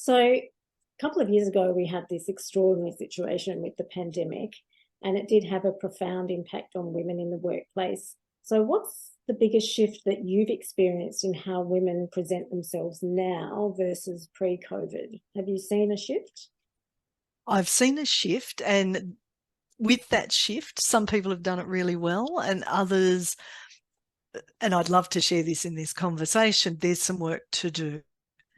So a couple of years ago, we had this extraordinary situation with the pandemic, and it did have a profound impact on women in the workplace. So what's the biggest shift that you've experienced in how women present themselves now versus pre-COVID? Have you seen a shift? I've seen a shift, and with that shift, some people have done it really well, and others, and I'd love to share this in this conversation, there's some work to do.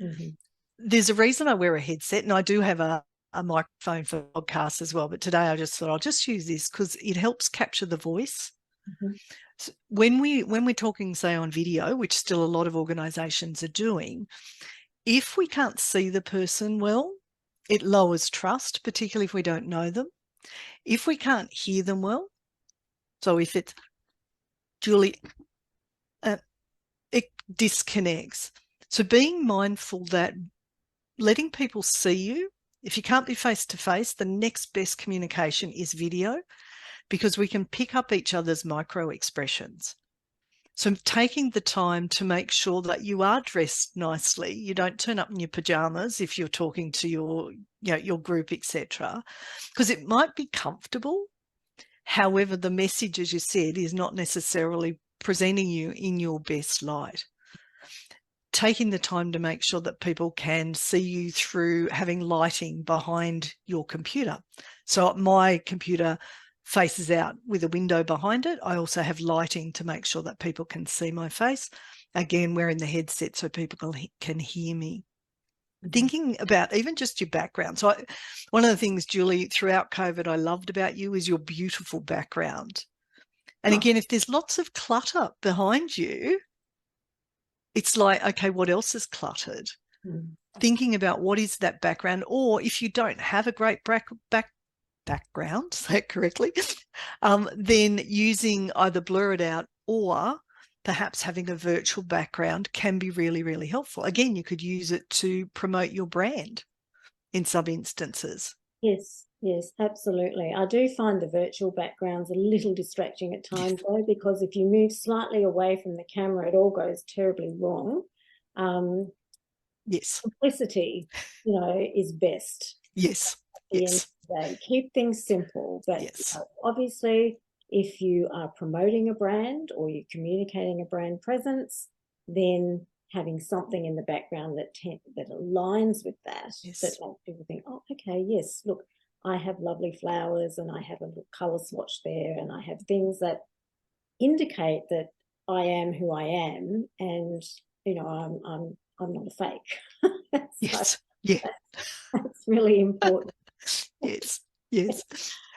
Mm-hmm. There's a reason I wear a headset, and I do have a microphone for podcasts as well, but today I just thought I'll just use this because it helps capture the voice. Mm-hmm. So when we're talking, say, on video, which still a lot of organisations are doing, if we can't see the person well, it lowers trust, particularly if we don't know them. If we can't hear them well, so if it's Julie, it disconnects. So being mindful that letting people see you, if you can't be face to face, the next best communication is video, because we can pick up each other's micro expressions. So taking the time to make sure that you are dressed nicely, you don't turn up in your pajamas if you're talking to your group, etc., because it might be comfortable. However, the message, as you said, is not necessarily presenting you in your best light. Taking the time to make sure that people can see you through having lighting behind your computer. So my computer faces out with a window behind it. I also have lighting to make sure that people can see my face. Again, wearing the headset so people can hear me. Thinking about even just your background. So one of the things, Julie, throughout COVID, I loved about you is your beautiful background. And Oh. again, if there's lots of clutter behind you, it's like, okay, what else is cluttered? Mm-hmm. Thinking about what is that background, or if you don't have a great background, say it correctly, then using either blur it out or perhaps having a virtual background can be really, really helpful. Again, you could use it to promote your brand in some instances. Yes, yes, absolutely. I do find the virtual backgrounds a little distracting at times, though, because if you move slightly away from the camera, it all goes terribly wrong. Um, Yes, Simplicity, is best yes, at the end of yes, the day. Keep things simple, but yes, obviously, if you are promoting a brand or you're communicating a brand presence, then having something in the background that aligns with that yes, makes people think, oh, okay, yes, look, I have lovely flowers and I have a little color swatch there and I have things that indicate that I am who I am, and I'm not a fake. So yes, yeah. that's really important. Yes, yes.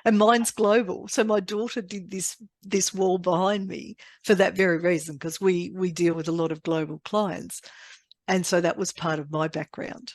And mine's global. So my daughter did this wall behind me for that very reason, because we deal with a lot of global clients. And so that was part of my background.